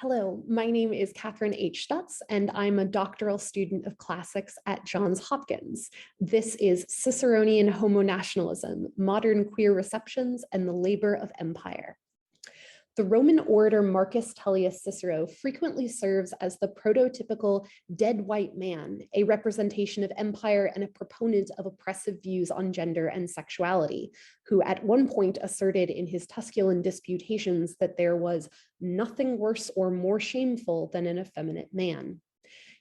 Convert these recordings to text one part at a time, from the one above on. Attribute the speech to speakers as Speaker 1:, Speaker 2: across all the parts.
Speaker 1: Hello, my name is Kathryn H. Stutz, and I'm a doctoral student of classics at Johns Hopkins. This is Ciceronian Homonationalism, Modern Queer Receptions and the Labor of Empire. The Roman orator Marcus Tullius Cicero frequently serves as the prototypical dead white man, a representation of empire and a proponent of oppressive views on gender and sexuality, who at one point asserted in his Tusculan disputations that there was nothing worse or more shameful than an effeminate man.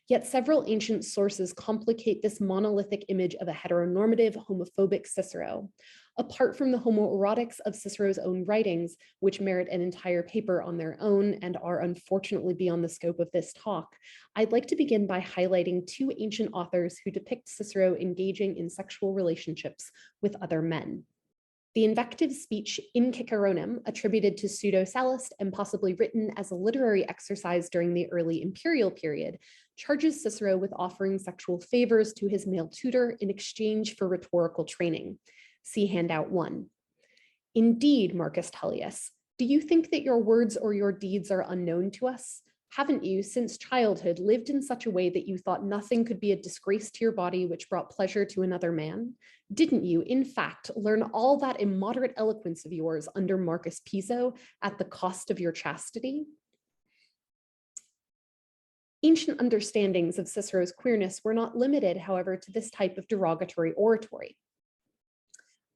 Speaker 1: Yet several ancient sources complicate this monolithic image of a heteronormative, homophobic Cicero. Apart from the homoerotics of Cicero's own writings, which merit an entire paper on their own and are unfortunately beyond the scope of this talk, I'd like to begin by highlighting two ancient authors who depict Cicero engaging in sexual relationships with other men. The invective speech In Ciceronem, attributed to Pseudo-Sallust and possibly written as a literary exercise during the early imperial period, charges Cicero with offering sexual favors to his male tutor in exchange for rhetorical training. See handout 1. Indeed, Marcus Tullius, do you think that your words or your deeds are unknown to us? Haven't you, since childhood, lived in such a way that you thought nothing could be a disgrace to your body which brought pleasure to another man? Didn't you, in fact, learn all that immoderate eloquence of yours under Marcus Piso at the cost of your chastity? Ancient understandings of Cicero's queerness were not limited, however, to this type of derogatory oratory.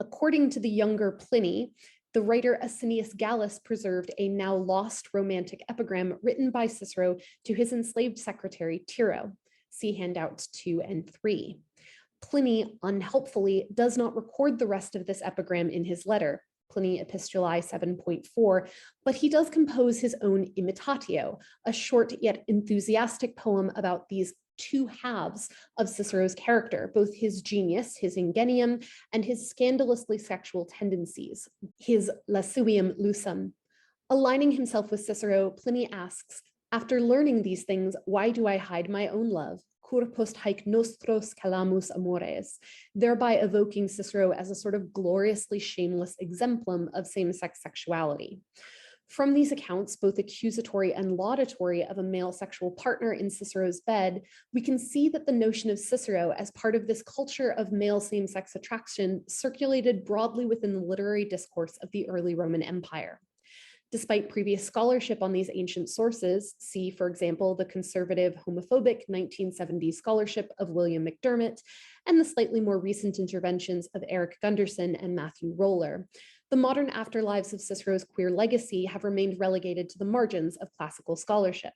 Speaker 1: According to the younger Pliny, the writer Asinius Gallus preserved a now lost romantic epigram written by Cicero to his enslaved secretary Tiro. See handouts 2 and 3. Pliny, unhelpfully, does not record the rest of this epigram in his letter, Pliny Epistulae 7.4, but he does compose his own imitatio, a short yet enthusiastic poem about these two halves of Cicero's character, both his genius, his ingenium, and his scandalously sexual tendencies, his lascivium lusum. Aligning himself with Cicero, Pliny asks, after learning these things, why do I hide my own love? Cur post haec nostros calamus amores, thereby evoking Cicero as a sort of gloriously shameless exemplum of same-sex sexuality. From these accounts, both accusatory and laudatory of a male sexual partner in Cicero's bed, we can see that the notion of Cicero as part of this culture of male same-sex attraction circulated broadly within the literary discourse of the early Roman Empire. Despite previous scholarship on these ancient sources, see, for example, the conservative homophobic 1970s scholarship of William McDermott and the slightly more recent interventions of Eric Gunderson and Matthew Roller, the modern afterlives of Cicero's queer legacy have remained relegated to the margins of classical scholarship.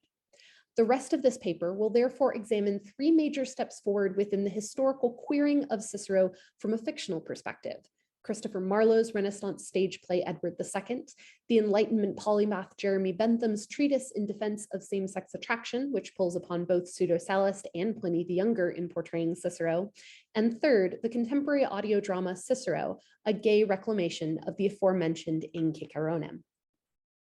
Speaker 1: The rest of this paper will therefore examine three major steps forward within the historical queering of Cicero from a fictional perspective: Christopher Marlowe's Renaissance stage play Edward II, the Enlightenment polymath Jeremy Bentham's treatise in defense of same-sex attraction, which pulls upon both Pseudo-Sallust and Pliny the Younger in portraying Cicero, and third, the contemporary audio drama Cicero, a gay reclamation of the aforementioned In Ciceronem.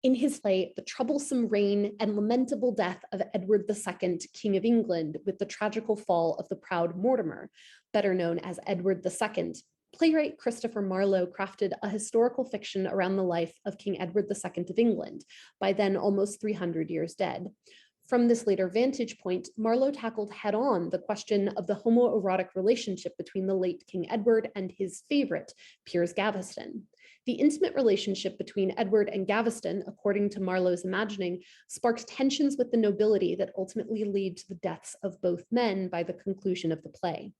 Speaker 1: In his play, the troublesome reign and lamentable death of Edward II, King of England, with the tragical fall of the proud Mortimer, better known as Edward II, playwright Christopher Marlowe crafted a historical fiction around the life of King Edward II of England, by then almost 300 years dead. From this later vantage point, Marlowe tackled head-on the question of the homoerotic relationship between the late King Edward and his favorite, Piers Gaveston. The intimate relationship between Edward and Gaveston, according to Marlowe's imagining, sparks tensions with the nobility that ultimately lead to the deaths of both men by the conclusion of the play.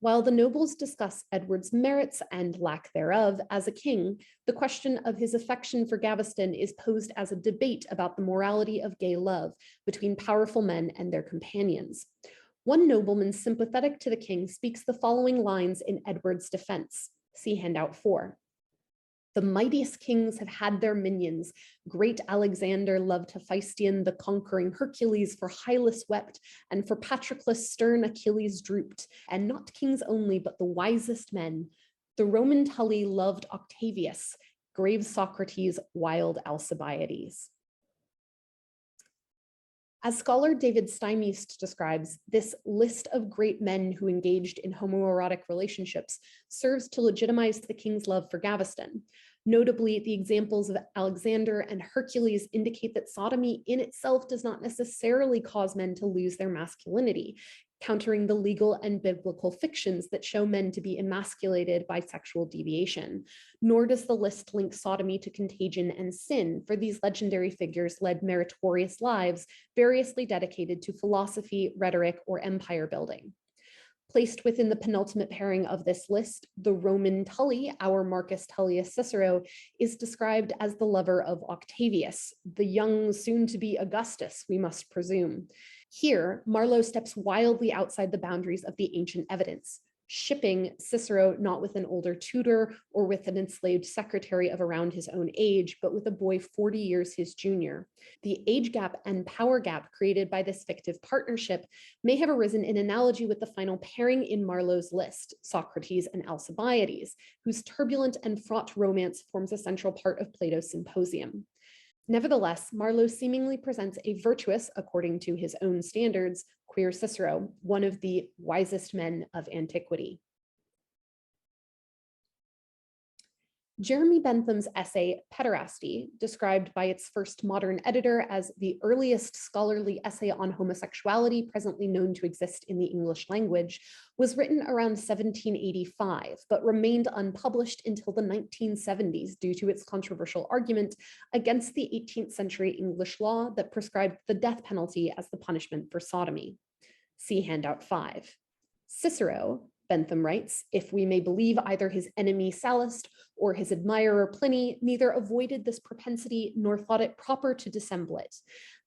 Speaker 1: While the nobles discuss Edward's merits and lack thereof as a king, the question of his affection for Gaveston is posed as a debate about the morality of gay love between powerful men and their companions. One nobleman sympathetic to the king speaks the following lines in Edward's defense. See handout 4. The mightiest kings have had their minions. Great Alexander loved Hephaestion, the conquering Hercules, for Hylas wept, and for Patroclus stern Achilles drooped, and not kings only, but the wisest men. The Roman Tully loved Octavius, grave Socrates, wild Alcibiades. As scholar David Steinmeest describes, this list of great men who engaged in homoerotic relationships serves to legitimize the king's love for Gaveston. Notably, the examples of Alexander and Hercules indicate that sodomy in itself does not necessarily cause men to lose their masculinity, countering the legal and biblical fictions that show men to be emasculated by sexual deviation. Nor does the list link sodomy to contagion and sin, for these legendary figures led meritorious lives variously dedicated to philosophy, rhetoric, or empire building. Placed within the penultimate pairing of this list, the Roman Tully, our Marcus Tullius Cicero, is described as the lover of Octavius, the young soon-to-be Augustus, we must presume. Here, Marlowe steps wildly outside the boundaries of the ancient evidence, shipping Cicero not with an older tutor or with an enslaved secretary of around his own age, but with a boy 40 years his junior. The age gap and power gap created by this fictive partnership may have arisen in analogy with the final pairing in Marlowe's list, Socrates and Alcibiades, whose turbulent and fraught romance forms a central part of Plato's Symposium. Nevertheless, Marlowe seemingly presents a virtuous, according to his own standards, queer Cicero, one of the wisest men of antiquity. Jeremy Bentham's essay, Pederasty, described by its first modern editor as the earliest scholarly essay on homosexuality presently known to exist in the English language, was written around 1785, but remained unpublished until the 1970s due to its controversial argument against the 18th century English law that prescribed the death penalty as the punishment for sodomy. See handout 5. Cicero, Bentham writes, if we may believe either his enemy Sallust or his admirer Pliny, neither avoided this propensity nor thought it proper to dissemble it.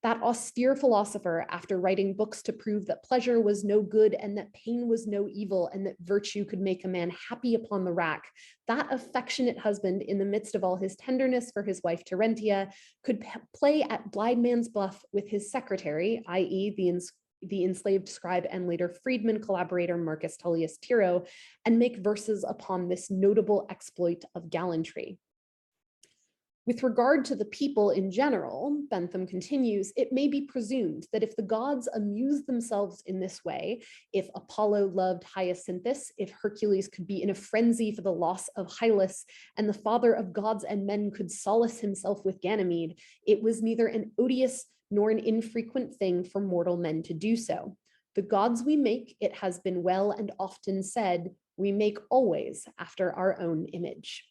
Speaker 1: That austere philosopher, after writing books to prove that pleasure was no good and that pain was no evil and that virtue could make a man happy upon the rack, that affectionate husband, in the midst of all his tenderness for his wife Terentia, could play at blind man's buff with his secretary, i.e. the enslaved scribe and later freedman collaborator Marcus Tullius Tiro, and make verses upon this notable exploit of gallantry. With regard to the people in general, Bentham continues, it may be presumed that if the gods amuse themselves in this way, if Apollo loved Hyacinthus, if Hercules could be in a frenzy for the loss of Hylas, and the father of gods and men could solace himself with Ganymede, it was neither an odious nor an infrequent thing for mortal men to do so. The gods we make, it has been well and often said, we make always after our own image.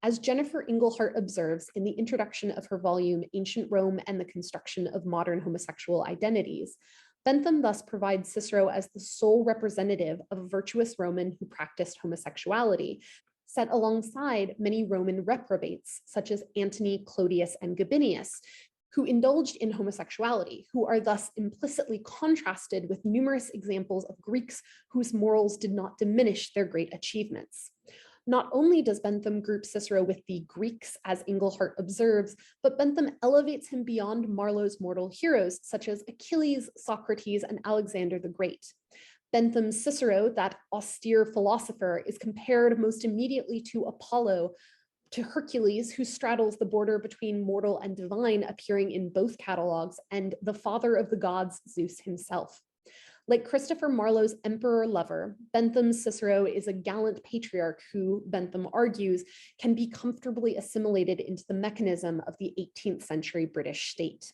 Speaker 1: As Jennifer Inglehart observes in the introduction of her volume, Ancient Rome and the Construction of Modern Homosexual Identities, Bentham thus provides Cicero as the sole representative of a virtuous Roman who practiced homosexuality, set alongside many Roman reprobates, such as Antony, Clodius, and Gabinius, who indulged in homosexuality, who are thus implicitly contrasted with numerous examples of Greeks whose morals did not diminish their great achievements. Not only does Bentham group Cicero with the Greeks, as Inglehart observes, but Bentham elevates him beyond Marlowe's mortal heroes, such as Achilles, Socrates, and Alexander the Great. Bentham's Cicero, that austere philosopher, is compared most immediately to Apollo, to Hercules, who straddles the border between mortal and divine, appearing in both catalogs, and the father of the gods, Zeus himself. Like Christopher Marlowe's emperor lover, Bentham's Cicero is a gallant patriarch who, Bentham argues, can be comfortably assimilated into the mechanism of the 18th century British state.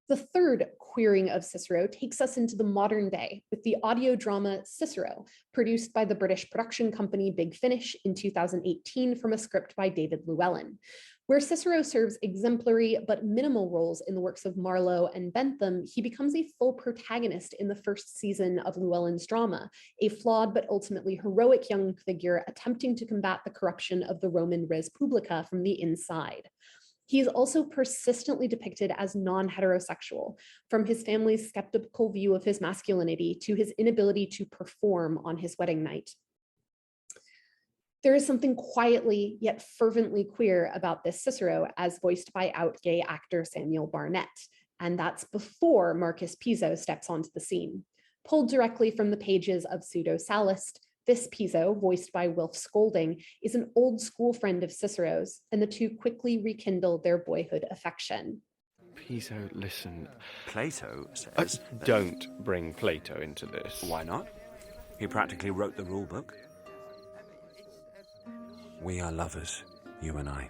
Speaker 1: The third queering of Cicero takes us into the modern day with the audio drama Cicero, produced by the British production company Big Finish in 2018 from a script by David Llewellyn. Where Cicero serves exemplary but minimal roles in the works of Marlowe and Bentham, he becomes a full protagonist in the first season of Llewellyn's drama, a flawed but ultimately heroic young figure attempting to combat the corruption of the Roman res publica from the inside. He is also persistently depicted as non-heterosexual, from his family's skeptical view of his masculinity to his inability to perform on his wedding night. There is something quietly yet fervently queer about this Cicero, as voiced by out gay actor Samuel Barnett, and that's before Marcus Piso steps onto the scene. Pulled directly from the pages of Pseudo-Sallust, this Piso, voiced by Wilf Scolding, is an old school friend of Cicero's, and the two quickly rekindle their boyhood affection.
Speaker 2: Piso, listen.
Speaker 3: Plato says...
Speaker 2: Don't bring Plato into this.
Speaker 3: Why not? He practically wrote the rule book. We are lovers, you and I.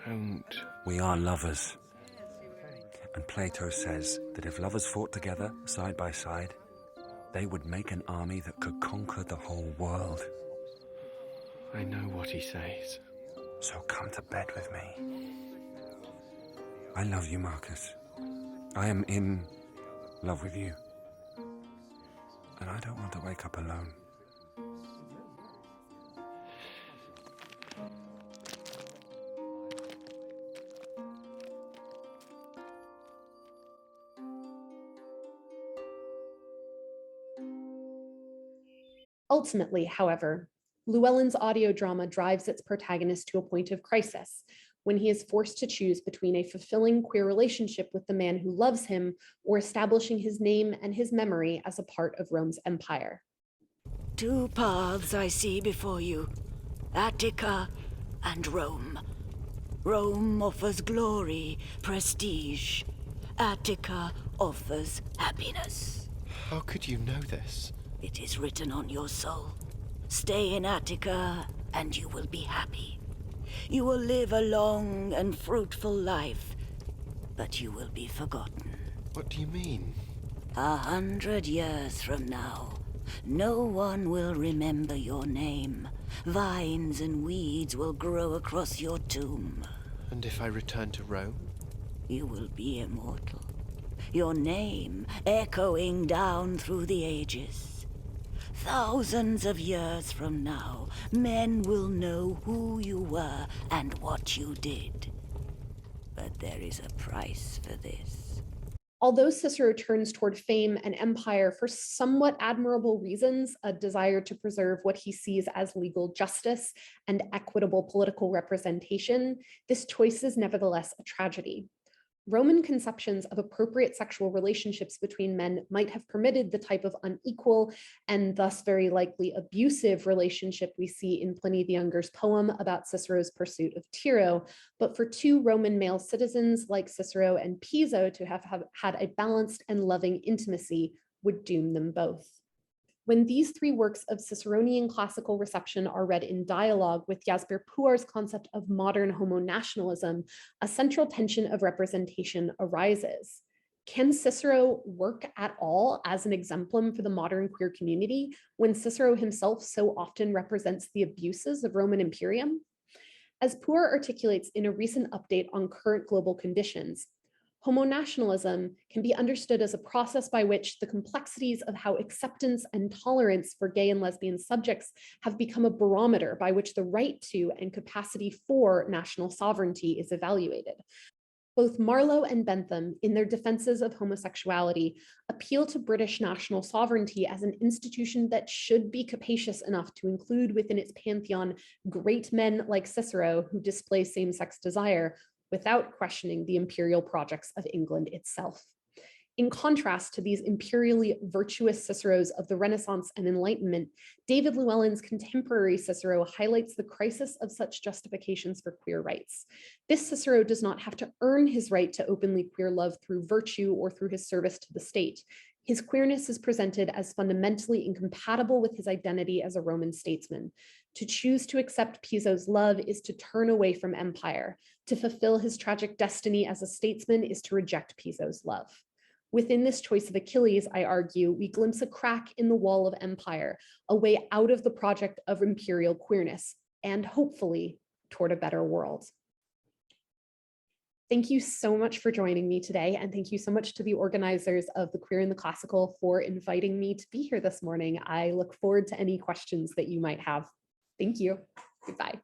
Speaker 2: Don't.
Speaker 3: We are lovers. And Plato says that if lovers fought together, side by side, they would make an army that could conquer the whole world.
Speaker 2: I know what he says.
Speaker 3: So come to bed with me. I love you, Marcus. I am in love with you. And I don't want to wake up alone.
Speaker 1: Ultimately, however, Llewellyn's audio drama drives its protagonist to a point of crisis when he is forced to choose between a fulfilling queer relationship with the man who loves him or establishing his name and his memory as a part of Rome's empire.
Speaker 4: Two paths I see before you, Attica and Rome. Rome offers glory, prestige. Attica offers happiness.
Speaker 2: How could you know this?
Speaker 4: It is written on your soul. Stay in Attica and you will be happy. You will live a long and fruitful life, but you will be forgotten.
Speaker 2: What do you mean?
Speaker 4: 100 years from now, no one will remember your name. Vines and weeds will grow across your tomb.
Speaker 2: And if I return to Rome?
Speaker 4: You will be immortal. Your name echoing down through the ages. Thousands of years from now, men will know who you were and what you did. But there is a price for this.
Speaker 1: Although Cicero turns toward fame and empire for somewhat admirable reasons, a desire to preserve what he sees as legal justice and equitable political representation, this choice is nevertheless a tragedy. Roman conceptions of appropriate sexual relationships between men might have permitted the type of unequal and thus very likely abusive relationship we see in Pliny the Younger's poem about Cicero's pursuit of Tiro, but for two Roman male citizens like Cicero and Piso to have had a balanced and loving intimacy would doom them both. When these three works of Ciceronian classical reception are read in dialogue with Jasbir Puar's concept of modern homonationalism, a central tension of representation arises. Can Cicero work at all as an exemplum for the modern queer community when Cicero himself so often represents the abuses of Roman imperium? As Puar articulates in a recent update on current global conditions, homonationalism can be understood as a process by which the complexities of how acceptance and tolerance for gay and lesbian subjects have become a barometer by which the right to and capacity for national sovereignty is evaluated. Both Marlowe and Bentham, in their defenses of homosexuality, appeal to British national sovereignty as an institution that should be capacious enough to include within its pantheon great men like Cicero who display same-sex desire, without questioning the imperial projects of England itself. In contrast to these imperially virtuous Ciceros of the Renaissance and Enlightenment, David Llewellyn's contemporary Cicero highlights the crisis of such justifications for queer rights. This Cicero does not have to earn his right to openly queer love through virtue or through his service to the state. His queerness is presented as fundamentally incompatible with his identity as a Roman statesman. To choose to accept Piso's love is to turn away from empire. To fulfill his tragic destiny as a statesman is to reject Piso's love. Within this choice of Achilles, I argue, we glimpse a crack in the wall of empire, a way out of the project of imperial queerness, and hopefully toward a better world. Thank you so much for joining me today, and thank you so much to the organizers of the Queer in the Classical for inviting me to be here this morning. I look forward to any questions that you might have. Thank you. Goodbye.